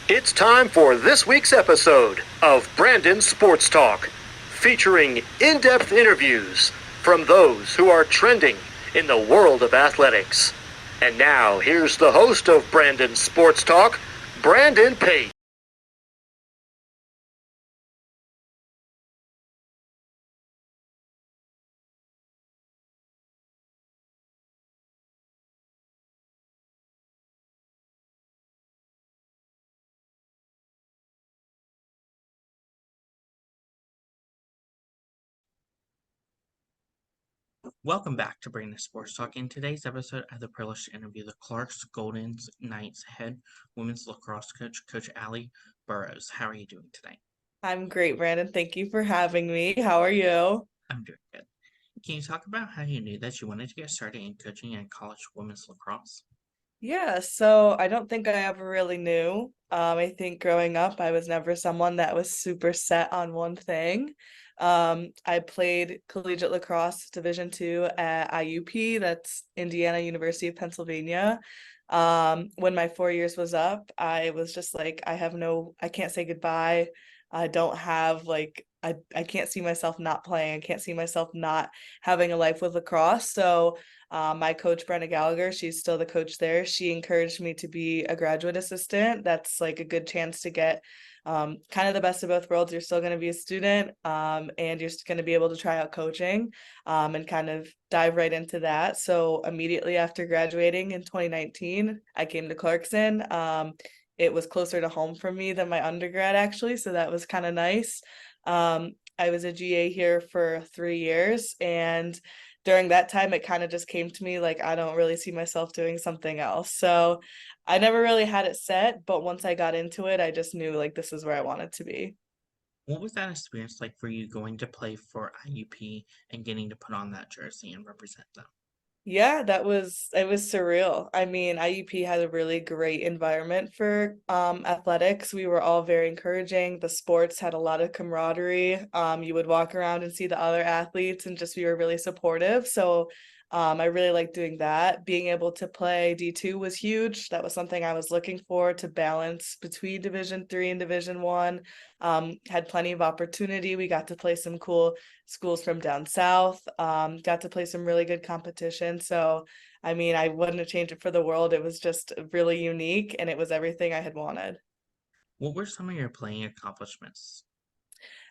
It's time for this week's episode of Brandon Sports Talk, featuring in-depth interviews from those who are trending in the world of athletics. And now, here's the host of Brandon Sports Talk, Brandon Pate. Welcome back to Brandon Sports Talk. In today's episode, I have the privilege to interview the Clarkson Golden Knights head women's lacrosse coach, Coach Ally Burrows. How are you doing today? I'm great, Brandon. Thank you for having me. How are you? I'm doing good. Can you talk about how you knew that you wanted to get started in coaching in college women's lacrosse? Yeah, so I don't think I ever really knew. I think growing up, I was never someone that was super set on one thing. I played collegiate lacrosse Division II at IUP, that's Indiana University of Pennsylvania. When my 4 years was up, I was just like, I can't say goodbye. I don't have I can't see myself not playing. I can't see myself not having a life with lacrosse. So my coach, Brenna Gallagher, she's still the coach there. She encouraged me to be a graduate assistant. That's like a good chance to get kind of the best of both worlds. You're still going to be a student, and you're going to be able to try out coaching, and kind of dive right into that. So immediately after graduating in 2019, I came to Clarkson. It was closer to home for me than my undergrad, actually. So that was kind of nice. I was a GA here for 3 years, and during that time, it kind of just came to me like I don't really see myself doing something else. So I never really had it set, but once I got into it, I just knew like this is where I wanted to be. What was that experience like for you going to play for IUP and getting to put on that jersey and represent them? Yeah, it was surreal. I mean, IUP had a really great environment for athletics. We were all very encouraging. The sports had a lot of camaraderie. You would walk around and see the other athletes and just we were really supportive. So I really liked doing that. Being able to play D2 was huge. That was something I was looking for to balance between Division 3 and Division 1. Had plenty of opportunity. We got to play some cool schools from down south. Got to play some really good competition. So, I mean, I wouldn't have changed it for the world. It was just really unique and it was everything I had wanted. What were some of your playing accomplishments?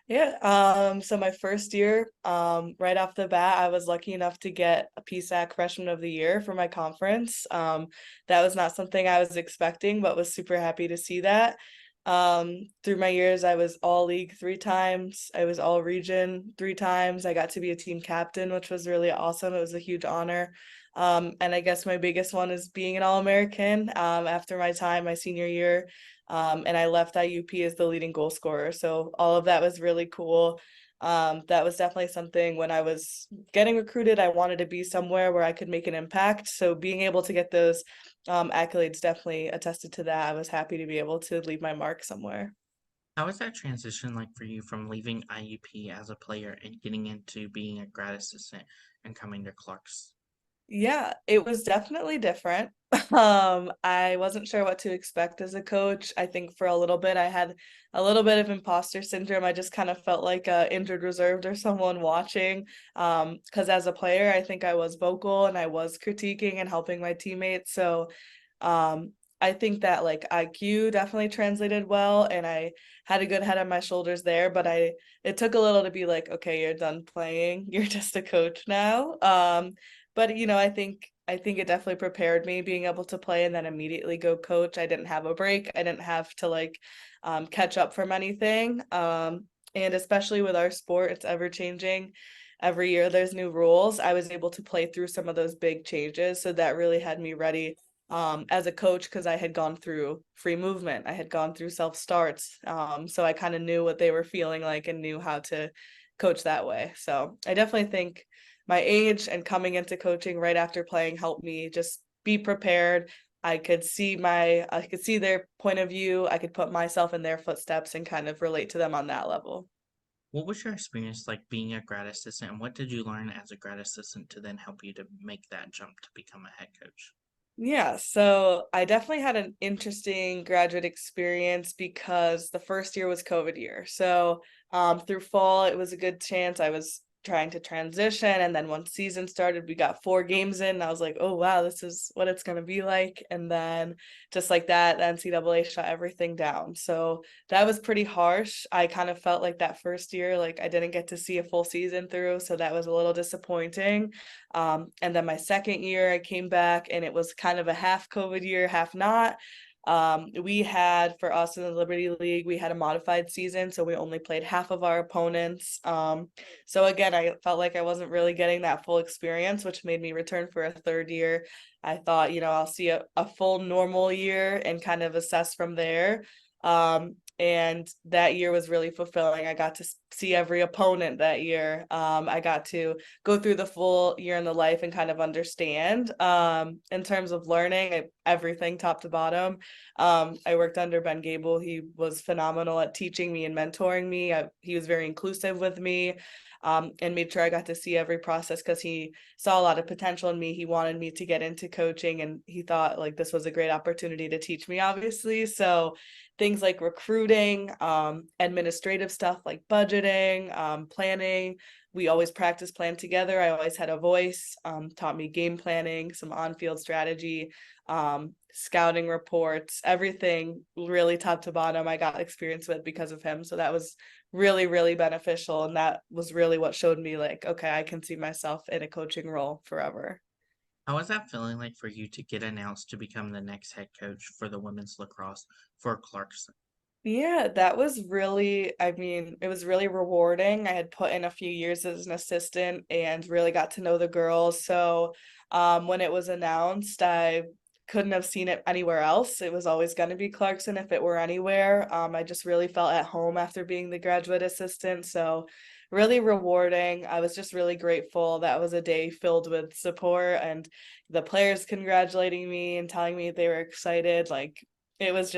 Yeah, so my first year, right off the bat, I was lucky enough to get a PSAC Freshman of the Year for my conference. That was not something I was expecting, but was super happy to see that. Through my years, I was all league 3 times. I was all region 3 times. I got to be a team captain, which was really awesome. It was a huge honor. And I guess my biggest one is being an All-American, after my time, my senior year. And I left IUP as the leading goal scorer. So all of that was really cool. That was definitely something when I was getting recruited, I wanted to be somewhere where I could make an impact. So being able to get those accolades definitely attested to that. I was happy to be able to leave my mark somewhere. How was that transition like for you from leaving IUP as a player and getting into being a grad assistant and coming to Clark's? Yeah, it was definitely different. I wasn't sure what to expect as a coach. I think for a little bit I had a little bit of imposter syndrome. I just kind of felt like a injured reserved or someone watching. Because as a player, I think I was vocal and I was critiquing and helping my teammates. So, um, I think that like IQ definitely translated well, and I had a good head on my shoulders there. But it took a little to be like, okay, you're done playing. You're just a coach now. But I think it definitely prepared me being able to play and then immediately go coach. I didn't have a break. I didn't have to like catch up from anything. And especially with our sport, it's ever changing. Every year there's new rules. I was able to play through some of those big changes. So that really had me ready as a coach because I had gone through free movement. I had gone through self starts. So I kind of knew what they were feeling like and knew how to coach that way. So I definitely think my age and coming into coaching right after playing helped me just be prepared. I could see their point of view. I could put myself in their footsteps and kind of relate to them on that level. What was your experience like being a grad assistant, and what did you learn as a grad assistant to then help you to make that jump to become a head coach? Yeah, so I definitely had an interesting graduate experience because the first year was COVID year. So through fall, it was a good chance I was trying to transition. And then once season started, we got 4 games in. And I was like, oh, wow, this is what it's going to be like. And then just like that, the NCAA shut everything down. So that was pretty harsh. I kind of felt like that first year, like I didn't get to see a full season through. So that was a little disappointing. And then my second year, I came back and it was kind of a half COVID year, half not. We had, for us in the Liberty League, we had a modified season, so we only played half of our opponents. So again, I felt like I wasn't really getting that full experience, which made me return for a third year. I thought, I'll see a full normal year and kind of assess from there. And that year was really fulfilling. I got to see every opponent that year. I got to go through the full year in the life and kind of understand. In terms of learning everything top to bottom. I worked under Ben Gable. He was phenomenal at teaching me and mentoring me. He was very inclusive with me. And made sure I got to see every process because he saw a lot of potential in me. He wanted me to get into coaching and he thought like this was a great opportunity to teach me, obviously. So things like recruiting, administrative stuff like budgeting, planning. We always practice plan together. I always had a voice, taught me game planning, some on-field strategy, scouting reports, everything really top to bottom I got experience with because of him. So that was really, really beneficial. And that was really what showed me like, okay, I can see myself in a coaching role forever. How was that feeling like for you to get announced to become the next head coach for the women's lacrosse for Clarkson? Yeah, that was really, I mean, it was really rewarding. I had put in a few years as an assistant and really got to know the girls. So when it was announced, I couldn't have seen it anywhere else. It was always going to be Clarkson if it were anywhere. I just really felt at home after being the graduate assistant. So really rewarding. I was just really grateful. That was a day filled with support and the players congratulating me and telling me they were excited. Like it was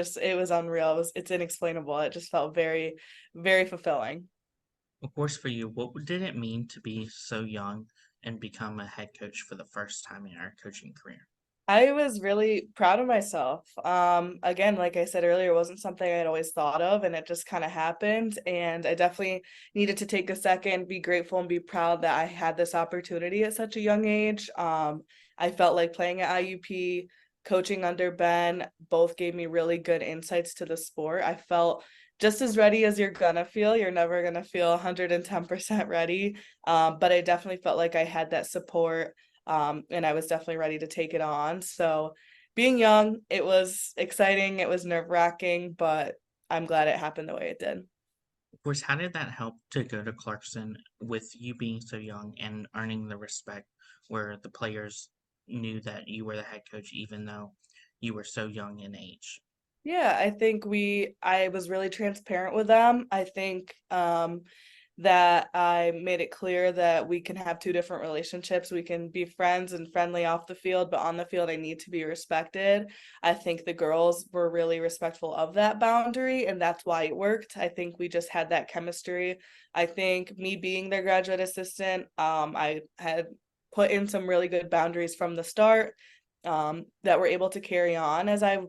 unreal. It's inexplainable. It just felt very, very fulfilling. Of course, for you, what did it mean to be so young and become a head coach for the first time in your coaching career? I was really proud of myself. Again, like I said earlier, it wasn't something I'd always thought of, and it just kind of happened. And I definitely needed to take a second, be grateful, and be proud that I had this opportunity at such a young age. I felt like playing at IUP, coaching under Ben, both gave me really good insights to the sport. I felt just as ready as you're gonna feel. You're never gonna feel 110% ready. But I definitely felt like I had that support, and I was definitely ready to take it on. So being young, it was exciting, it was nerve-wracking, but I'm glad it happened the way it did. Of course, how did that help to go to Clarkson with you being so young and earning the respect where the players knew that you were the head coach even though you were so young in age? Yeah, I was really transparent with them. I think that I made it clear that we can have two different relationships. We can be friends and friendly off the field, but on the field, I need to be respected. I think the girls were really respectful of that boundary, and that's why it worked. I think we just had that chemistry. I think me being their graduate assistant, I had put in some really good boundaries from the start, that were able to carry on as I,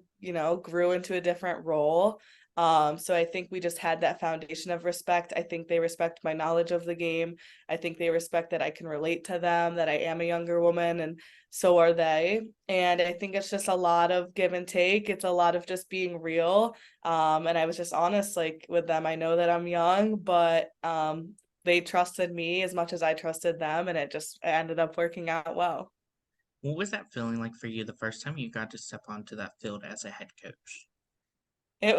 grew into a different role. So I think we just had that foundation of respect. I think they respect my knowledge of the game. I think they respect that I can relate to them, that I am a younger woman, and so are they. And I think it's just a lot of give and take. It's a lot of just being real. And I was just honest, like with them. I know that I'm young, but they trusted me as much as I trusted them, and it ended up working out well. What was that feeling like for you the first time you got to step onto that field as a head coach? It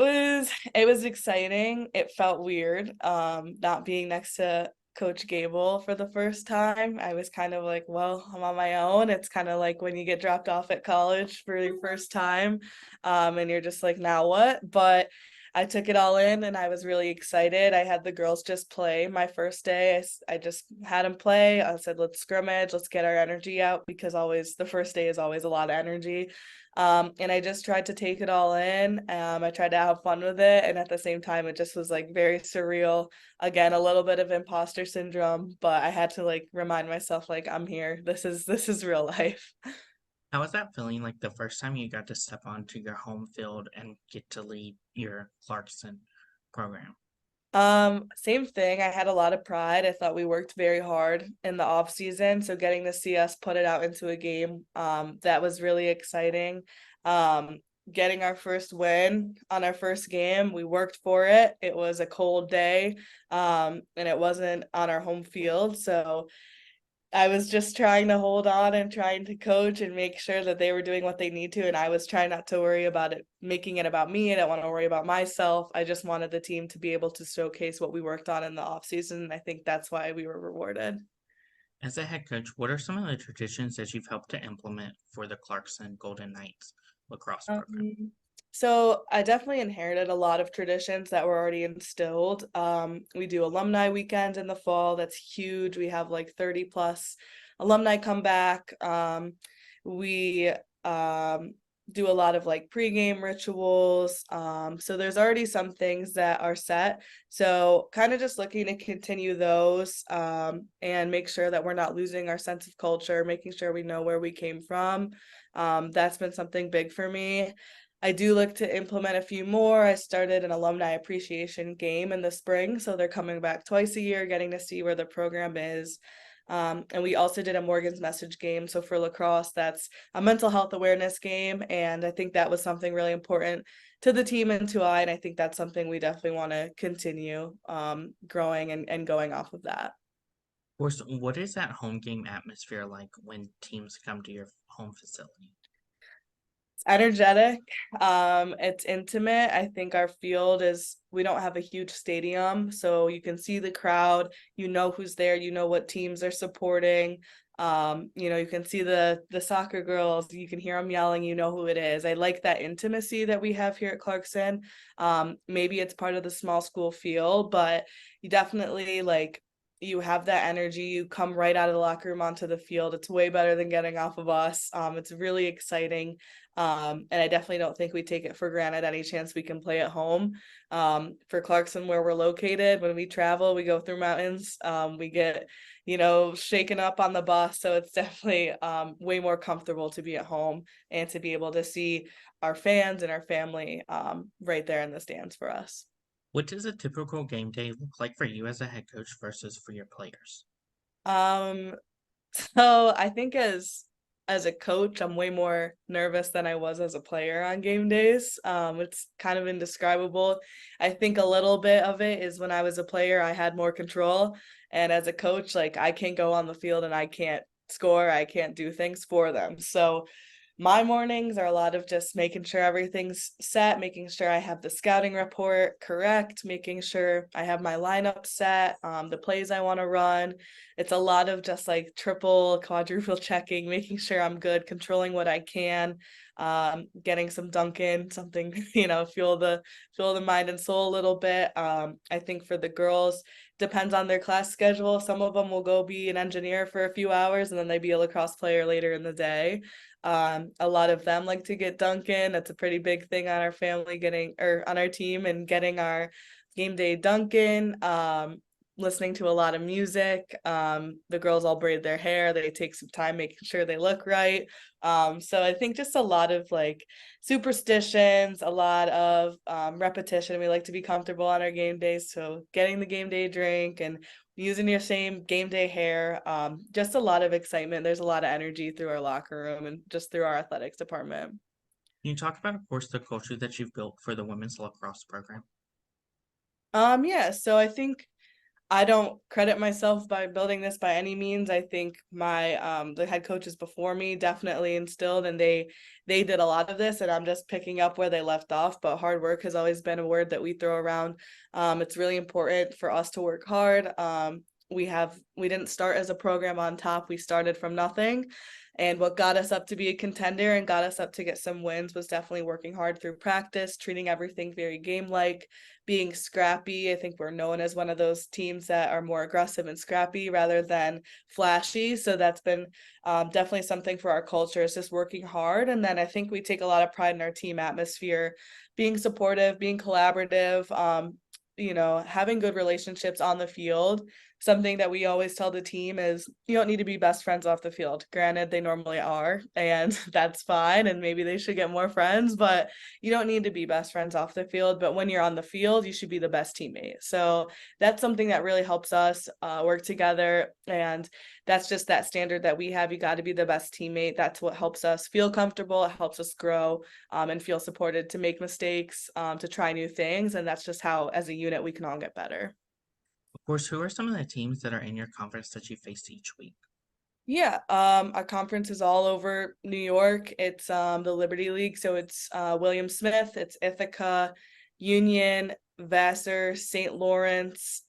was exciting. It felt weird, not being next to Coach Gable for the first time. I was kind of like, well, I'm on my own. It's kind of like when you get dropped off at college for your first time, and you're just like, now what? But I took it all in and I was really excited. I had the girls just play my first day. I just had them play. I said, let's scrimmage, let's get our energy out because always the first day is always a lot of energy. And I just tried to take it all in. I tried to have fun with it, and at the same time, it just was like very surreal. Again, a little bit of imposter syndrome, but I had to like remind myself, like, I'm here. This is real life. How was that feeling like the first time you got to step onto your home field and get to lead your Clarkson program? Same thing. I had a lot of pride. I thought we worked very hard in the off season, so getting to see us put it out into a game, that was really exciting. Um, Getting our first win on our first game, we worked for it. It was a cold day, and it wasn't on our home field, so I was just trying to hold on and trying to coach and make sure that they were doing what they need to. And I was trying not to worry about it, making it about me. I don't want to worry about myself. I just wanted the team to be able to showcase what we worked on in the off season. I think that's why we were rewarded. As a head coach, what are some of the traditions that you've helped to implement for the Clarkson Golden Knights lacrosse program? So I definitely inherited a lot of traditions that were already instilled. We do alumni weekend in the fall. That's huge. We have like 30 plus alumni come back. We do a lot of like pregame rituals. So there's already some things that are set. So kind of just looking to continue those, and make sure that we're not losing our sense of culture, making sure we know where we came from. That's been something big for me. I do look to implement a few more. I started an alumni appreciation game in the spring, so they're coming back twice a year, getting to see where the program is. And we also did a Morgan's Message game. So for lacrosse, that's a mental health awareness game. And I think that was something really important to the team and to I. And I think that's something we definitely want to continue growing and going off of that. Of course, what is that home game atmosphere like when teams come to your home facility? It's energetic. It's intimate. I think our field is, we don't have a huge stadium, so you can see the crowd, you know who's there, you know what teams are supporting. You can see the soccer girls, you can hear them yelling, you know who it is. I like that intimacy that we have here at Clarkson. Maybe it's part of the small school feel, but you definitely like, you have that energy, you come right out of the locker room onto the field. It's way better than getting off of us. It's really exciting. And I definitely don't think we take it for granted any chance we can play at home. For Clarkson, where we're located, when we travel, we go through mountains. We get, shaken up on the bus. So it's definitely way more comfortable to be at home and to be able to see our fans and our family right there in the stands for us. What does a typical game day look like for you as a head coach versus for your players? Um, So I think as a coach, I'm way more nervous than I was as a player on game days. It's kind of indescribable. I think a little bit of it is when I was a player, I had more control, and as a coach, like I can't go on the field and I can't score, I can't do things for them. So my mornings are a lot of just making sure everything's set, making sure I have the scouting report correct, making sure I have my lineup set, the plays I want to run. It's a lot of just like triple, quadruple checking, making sure I'm good, controlling what I can, getting some dunk in, something, fuel the mind and soul a little bit. I think for the girls, depends on their class schedule. Some of them will go be an engineer for a few hours and then they be a lacrosse player later in the day. A lot of them like to get dunk in. That's a pretty big thing on our family getting, or on our team, and getting our game day dunk in. Listening to a lot of music. The girls all braid their hair. They take some time making sure they look right. So I think just a lot of like superstitions, a lot of repetition. We like to be comfortable on our game days. So getting the game day drink and using your same game day hair, just a lot of excitement. There's a lot of energy through our locker room and just through our athletics department. Can you talk about, of course, the culture that you've built for the women's lacrosse program? Yeah, so I think I don't credit myself by building this by any means. I think my the head coaches before me definitely instilled, and they did a lot of this, and I'm just picking up where they left off. But hard work has always been a word that we throw around. It's really important for us to work hard. We didn't start as a program on top. We started from nothing. And what got us up to be a contender and got us up to get some wins was definitely working hard through practice, treating everything very game-like, being scrappy. I think we're known as one of those teams that are more aggressive and scrappy rather than flashy. So that's been definitely something for our culture, is just working hard. And then I think we take a lot of pride in our team atmosphere, being supportive, being collaborative, having good relationships on the field. something that we always tell the team is you don't need to be best friends off the field. Granted, they normally are, and that's fine, and maybe they should get more friends, but you don't need to be best friends off the field. But when you're on the field, you should be the best teammate. So that's something that really helps us work together. And that's just that standard that we have. You got to be the best teammate. That's what helps us feel comfortable. It helps us grow and feel supported to make mistakes, to try new things. And that's just how, as a unit, we can all get better. Of course, who are some of the teams that are in your conference that you face each week? Yeah, our conference is all over New York. It's the Liberty League, so it's William Smith, it's Ithaca, Union, Vassar, St. Lawrence,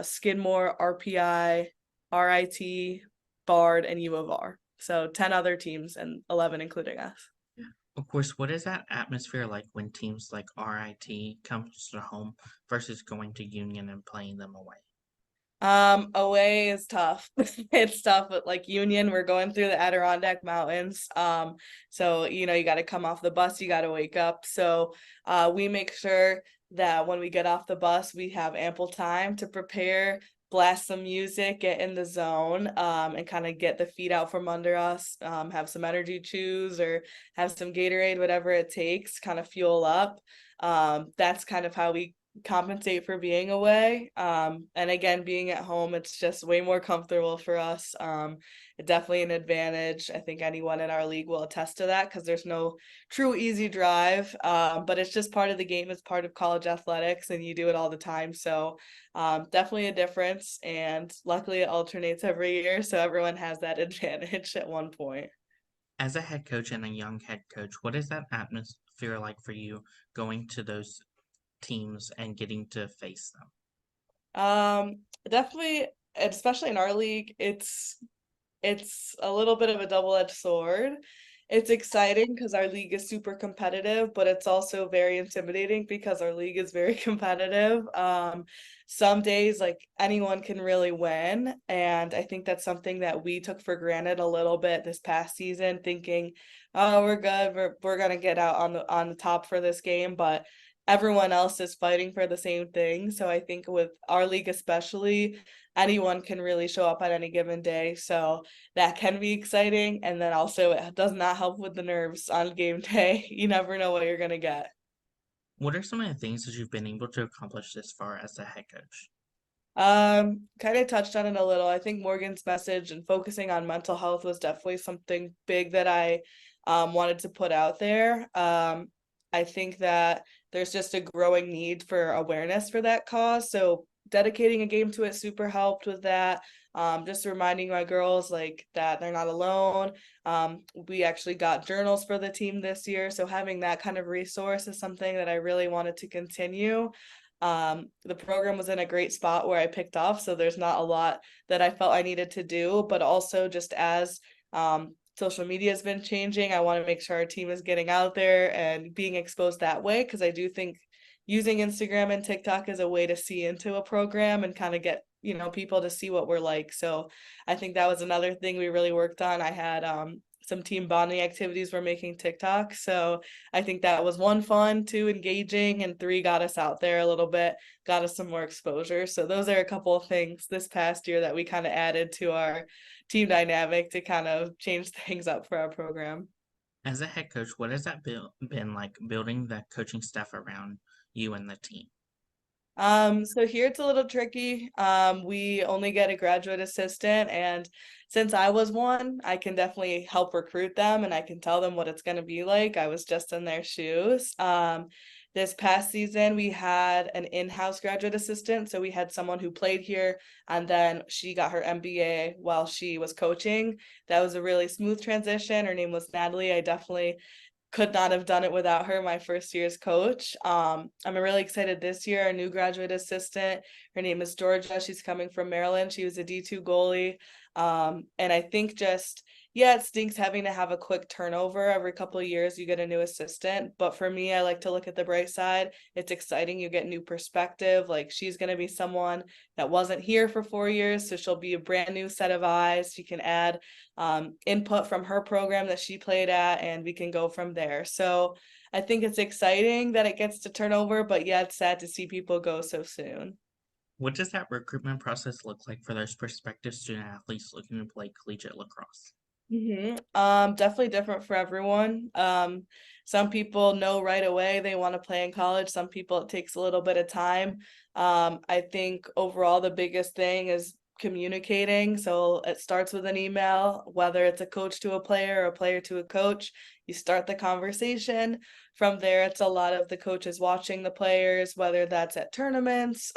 Skidmore, RPI, RIT, Bard, and U of R. So 10 other teams and 11 including us. Of course, what is that atmosphere like when teams like RIT comes to home versus going to Union and playing them away? Away is tough. It's tough, but like Union, we're going through the Adirondack Mountains. So you got to come off the bus, you got to wake up. So we make sure that when we get off the bus, we have ample time to prepare, blast some music, get in the zone, and kind of get the feet out from under us, have some energy chews or have some Gatorade, whatever it takes, kind of fuel up. That's kind of how we compensate for being away. And again, being at home, it's just way more comfortable for us. Definitely an advantage. I think anyone in our league will attest to that because there's no true easy drive. But it's just part of the game. It's part of college athletics, and you do it all the time. So definitely a difference. And luckily, it alternates every year, so everyone has that advantage at one point. As a head coach and a young head coach, what is that atmosphere like for you going to those teams and getting to face them? Definitely, especially in our league, it's a little bit of a double-edged sword. It's exciting because our league is super competitive, but it's also very intimidating because our league is very competitive. Some days, like anyone can really win, and I think that's something that we took for granted a little bit this past season, thinking, "Oh, we're good. We're gonna get out on the top for this game," but everyone else is fighting for the same thing. So I think with our league especially, anyone can really show up at any given day. So that can be exciting. And then also it does not help with the nerves on game day. You never know what you're gonna get. What are some of the things that you've been able to accomplish this far as a head coach? Kind of touched on it a little. I think Morgan's message and focusing on mental health was definitely something big that I wanted to put out there. I think that there's just a growing need for awareness for that cause. So dedicating a game to it super helped with that. Just reminding my girls like that they're not alone. We actually got journals for the team this year, so having that kind of resource is something that I really wanted to continue. The program was in a great spot where I picked off, so there's not a lot that I felt I needed to do, but also just as social media has been changing, I want to make sure our team is getting out there and being exposed that way, because I do think using Instagram and TikTok is a way to see into a program and kind of get people to see what we're like. So I think that was another thing we really worked on. I had some team bonding activities we're making TikTok. So I think that was one, fun, two, engaging, and three, got us out there a little bit, got us some more exposure. So those are a couple of things this past year that we kind of added to our team dynamic to kind of change things up for our program. As a head coach, what has that been like building the coaching staff around you and the team? So here it's a little tricky. We only get a graduate assistant, and since I was one, I can definitely help recruit them and I can tell them what it's going to be like. I was just in their shoes. This past season, we had an in-house graduate assistant. So we had someone who played here and then she got her MBA while she was coaching. That was a really smooth transition. Her name was Natalie. I definitely could not have done it without her, my first year as coach. I'm really excited this year, our new graduate assistant. Her name is Georgia. She's coming from Maryland. She was a D2 goalie. And I think just, yeah, it stinks having to have a quick turnover every couple of years. You get a new assistant. But for me, I like to look at the bright side. It's exciting. You get new perspective. Like she's going to be someone that wasn't here for 4 years. So she'll be a brand new set of eyes. She can add input from her program that she played at, and we can go from there. So I think it's exciting that it gets to turn over, but yeah, it's sad to see people go so soon. What does that recruitment process look like for those prospective student athletes looking to play collegiate lacrosse? Definitely different for everyone. Some people know right away they want to play in college. Some people it takes a little bit of time. I think overall the biggest thing is communicating. So it starts with an email, whether it's a coach to a player or a player to a coach. You start the conversation. From there, it's a lot of the coaches watching the players, whether that's at tournaments,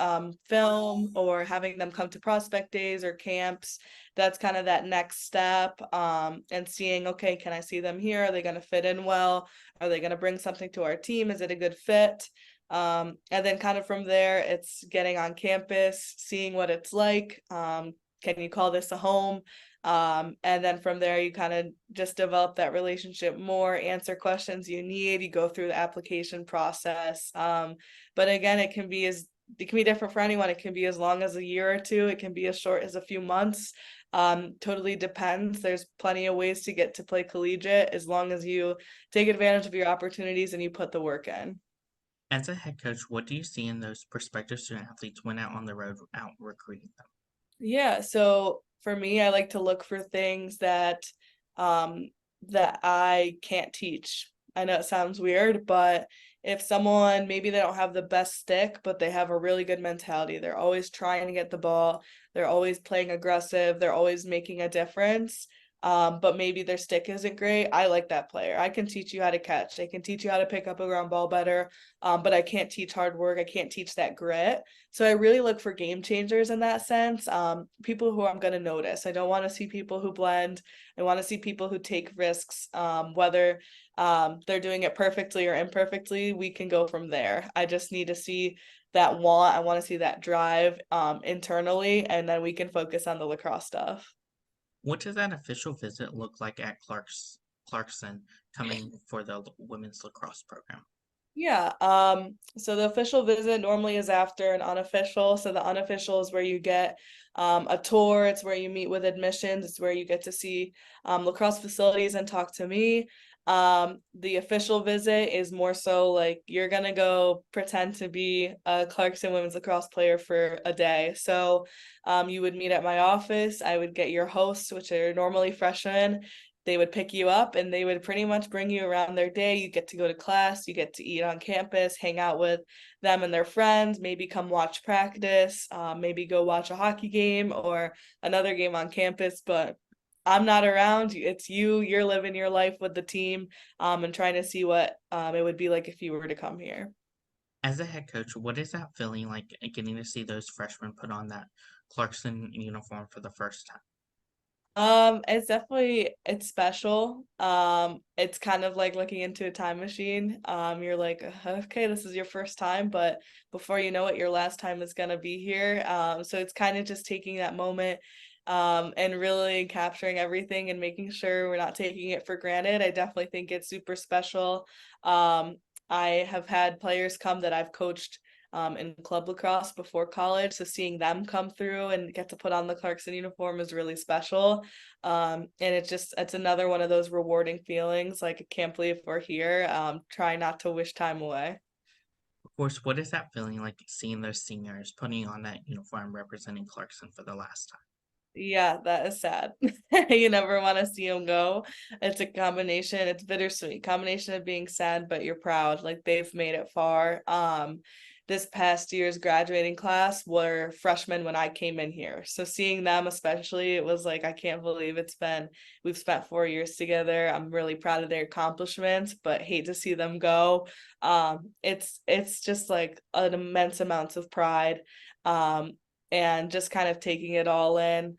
film, or having them come to prospect days or camps. That's kind of that next step, and seeing, okay, can I see them here? Are they going to fit in well? Are they going to bring something to our team? Is it a good fit? And then kind of from there, it's getting on campus, seeing what it's like. Can you call this a home? And then from there, you kind of just develop that relationship more, answer questions you need, you go through the application process. But again, it can be different for anyone. It can be as long as a year or two. It can be as short as a few months. Totally depends. There's plenty of ways to get to play collegiate as long as you take advantage of your opportunities and you put the work in. As a head coach, what do you see in those prospective student athletes when out on the road out recruiting them? Yeah, so for me, I like to look for things um that I can't teach. I know it sounds weird, but if someone maybe they don't have the best stick, but they have a really good mentality, they're always trying to get the ball, they're always playing aggressive, they're always making a difference. But maybe their stick isn't great. I like that player. I can teach you how to catch. I can teach you how to pick up a ground ball better. But I can't teach hard work. I can't teach that grit. So I really look for game changers in that sense. People who I'm going to notice. I don't want to see people who blend. I want to see people who take risks, whether they're doing it perfectly or imperfectly. We can go from there. I just need to see that want. I want to see that drive internally, and then we can focus on the lacrosse stuff. What does that official visit look like at Clarkson coming for the women's lacrosse program? Yeah, so the official visit normally is after an unofficial. So the unofficial is where you get a tour, it's where you meet with admissions, it's where you get to see lacrosse facilities and talk to me. The official visit is more so like you're gonna go pretend to be a Clarkson women's lacrosse player for a day. So you would meet at my office, I would get your hosts, which are normally freshmen. They would pick you up and they would pretty much bring you around their day. You get to go to class, you get to eat on campus, hang out with them and their friends, maybe come watch practice, maybe go watch a hockey game or another game on campus. But I'm not around. It's you. You're living your life with the team, and trying to see what it would be like if you were to come here. As a head coach, what is that feeling like getting to see those freshmen put on that Clarkson uniform for the first time? It's special. It's kind of like looking into a time machine. You're like, okay, this is your first time, but before you know it, your last time is gonna be here. So it's kind of just taking that moment, and really capturing everything and making sure we're not taking it for granted. I definitely think it's super special. Um, I have had players come that I've coached in club lacrosse before college. So seeing them come through and get to put on the Clarkson uniform is really special. And it's another one of those rewarding feelings. Like, I can't believe we're here. Try not to wish time away. Of course, what is that feeling like seeing those seniors putting on that uniform representing Clarkson for the last time? Yeah, that is sad. You never want to see them go. It's a combination, it's bittersweet combination of being sad, but you're proud. Like, they've made it far. This past year's graduating class were freshmen when I came in here. So seeing them especially, it was like, I can't believe we've spent 4 years together. I'm really proud of their accomplishments, but hate to see them go. It's just like an immense amount of pride. Um, and just kind of taking it all in,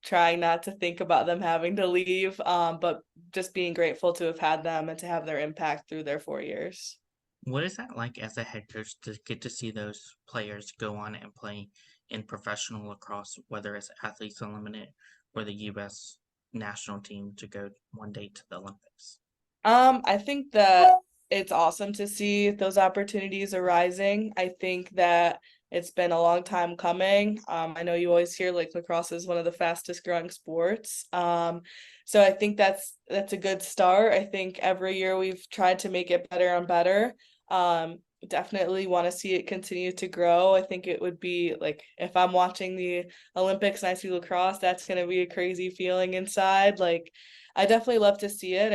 trying not to think about them having to leave, but just being grateful to have had them and to have their impact through their 4 years. What is that like as a head coach to get to see those players go on and play in professional lacrosse, whether it's Athletes Unlimited or the U.S. national team to go one day to the Olympics? I think that it's awesome to see those opportunities arising. I think that it's been a long time coming. I know you always hear like lacrosse is one of the fastest growing sports. So I think that's a good start. I think every year we've tried to make it better and better. Definitely want to see it continue to grow. I think it would be like if I'm watching the Olympics and I see lacrosse, that's going to be a crazy feeling inside. Like I definitely love to see it.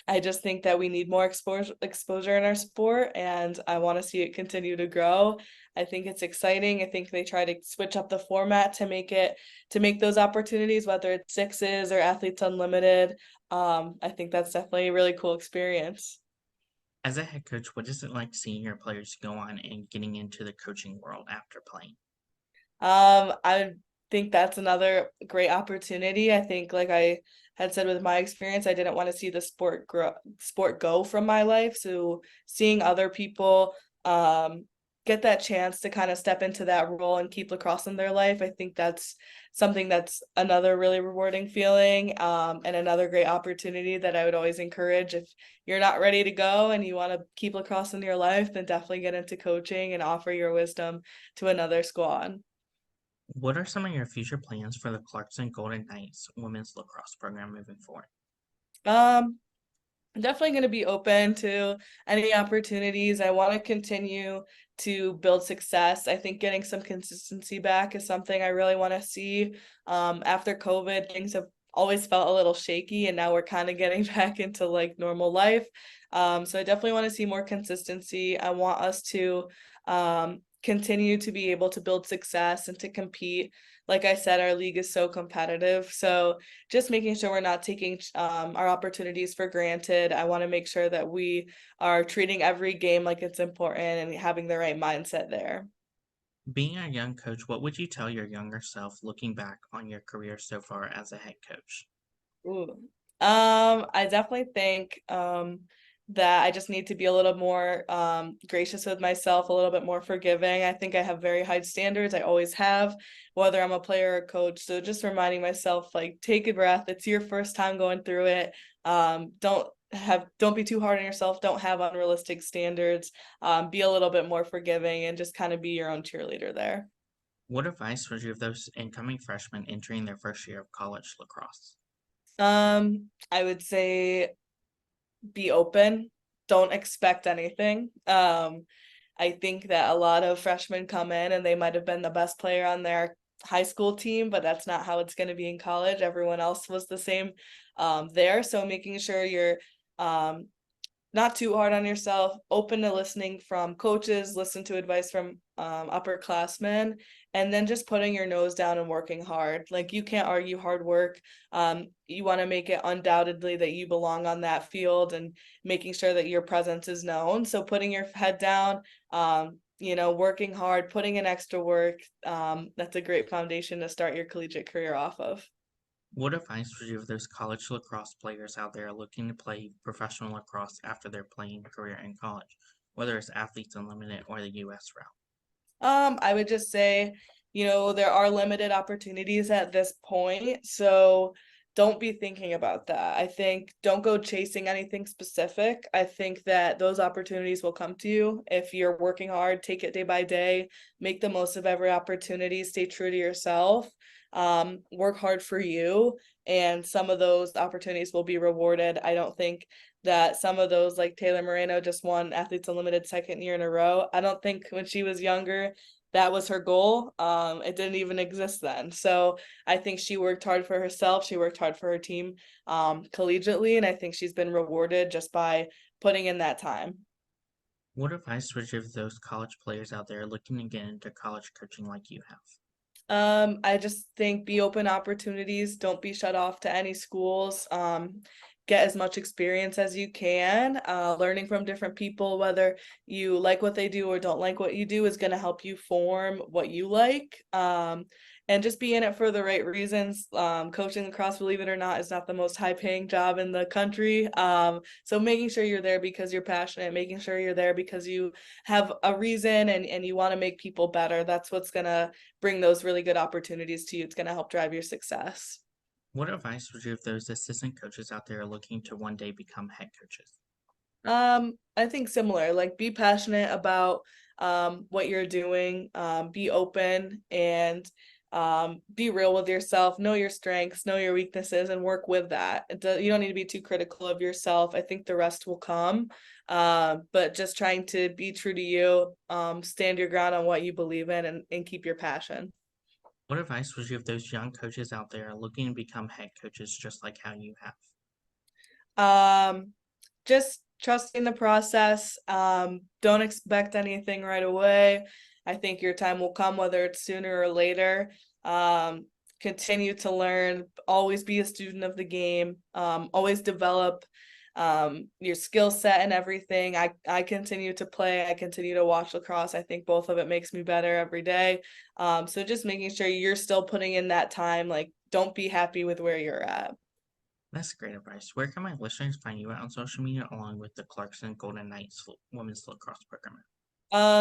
I just think that we need more exposure in our sport, and I want to see it continue to grow. I think it's exciting. I think they try to switch up the format to make those opportunities, whether it's sixes or athletes unlimited. I think that's definitely a really cool experience. As a head coach, what is it like seeing your players go on and getting into the coaching world after playing? I think that's another great opportunity. I think, like I had said with my experience, I didn't want to see the sport go from my life. So seeing other people get that chance to kind of step into that role and keep lacrosse in their life, I think that's something that's another really rewarding feeling, and another great opportunity that I would always encourage. If you're not ready to go and you want to keep lacrosse in your life, then definitely get into coaching and offer your wisdom to another squad. What are some of your future plans for the Clarkson Golden Knights women's lacrosse program moving forward? Um, I'm definitely going to be open to any opportunities. I want to continue to build success. I think getting some consistency back is something I really want to see. After COVID, things have always felt a little shaky, and now we're kind of getting back into like normal life. So I definitely want to see more consistency. I want us to continue to be able to build success and to compete. Like I said, our league is so competitive. So just making sure we're not taking our opportunities for granted. I want to make sure that we are treating every game like it's important and having the right mindset there. Being a young coach, what would you tell your younger self looking back on your career so far as a head coach? Ooh. I definitely think that I just need to be a little more gracious with myself, a little bit more forgiving. I think I have very high standards. I always have, whether I'm a player or a coach. So just reminding myself, like, take a breath. It's your first time going through it. Don't be too hard on yourself. Don't have unrealistic standards. Be a little bit more forgiving and just kind of be your own cheerleader there. What advice would you give those incoming freshmen entering their first year of college lacrosse? I would say be open. Don't expect anything. I think that a lot of freshmen come in and they might have been the best player on their high school team, but that's not how it's going to be in college. Everyone else was the same there. So making sure you're um, not too hard on yourself, open to listening from coaches, listen to advice from upperclassmen, and then just putting your nose down and working hard. Like you can't argue hard work. You want to make it undoubtedly that you belong on that field and making sure that your presence is known. So putting your head down, working hard, putting in extra work, that's a great foundation to start your collegiate career off of. What advice would you give those college lacrosse players out there looking to play professional lacrosse after their playing career in college, whether it's Athletes Unlimited or the US route? I would just say, there are limited opportunities at this point, so don't be thinking about that. I think don't go chasing anything specific. I think that those opportunities will come to you if you're working hard, take it day by day, make the most of every opportunity, stay true to yourself, work hard for you, and some of those opportunities will be rewarded. I don't think that some of those, like Taylor Moreno just won Athletes Unlimited second year in a row. I don't think when she was younger that was her goal. It didn't even exist then. So I think she worked hard for herself. She worked hard for her team collegiately, and I think she's been rewarded just by putting in that time. What advice would you give those college players out there looking to get into college coaching like you have? I just think be open opportunities. Don't be shut off to any schools. Get as much experience as you can. Learning from different people, whether you like what they do or don't like what you do, is going to help you form what you like. And just be in it for the right reasons. Coaching lacrosse, believe it or not, is not the most high paying job in the country. So making sure you're there because you're passionate, making sure you're there because you have a reason and you want to make people better. That's what's going to bring those really good opportunities to you. It's going to help drive your success. What advice would you give those assistant coaches out there looking to one day become head coaches? I think similar, like be passionate about what you're doing, be open and be real with yourself, know your strengths, know your weaknesses, and work with that. You don't need to be too critical of yourself. I think the rest will come. But just trying to be true to you, stand your ground on what you believe in, and keep your passion. What advice would you give those young coaches out there looking to become head coaches just like how you have? Just trusting the process. Don't expect anything right away. I think your time will come, whether it's sooner or later. Continue to learn, always be a student of the game, always develop your skill set and everything. I continue to play, I continue to watch lacrosse. I think both of it makes me better every day. So just making sure you're still putting in that time. Like, don't be happy with where you're at. That's great advice. Where can my listeners find you out on social media along with the Clarkson Golden Knights women's lacrosse program?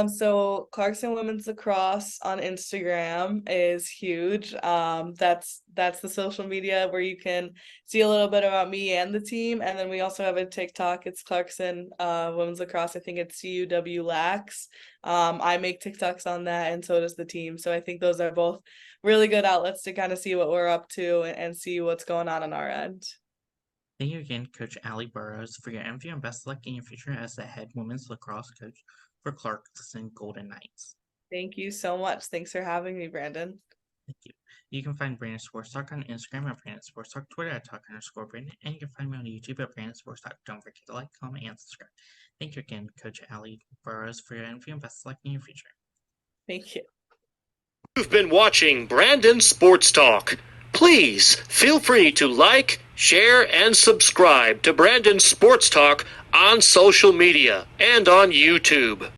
So Clarkson Women's Lacrosse on Instagram is huge. That's the social media where you can see a little bit about me and the team. And then we also have a TikTok. It's Clarkson Women's Lacrosse. I think it's CUW Lax. I make TikToks on that, and so does the team. So I think those are both really good outlets to kind of see what we're up to and see what's going on our end. Thank you again, Coach Ally Burrows, for your interview and best luck in your future as the head women's lacrosse coach for Clarkson Golden Knights. Thank you so much. Thanks for having me, Brandon. Thank you. You can find Brandon Sports Talk on Instagram at Brandon Sports Talk, Twitter at Talk_Brandon, and you can find me on YouTube at Brandon Sports Talk. Don't forget to like, comment, and subscribe. Thank you again, Coach Ally Burrows, for your interview and best luck in your future. Thank you. You've been watching Brandon Sports Talk. Please feel free to like, share, and subscribe to Brandon Sports Talk on social media and on YouTube.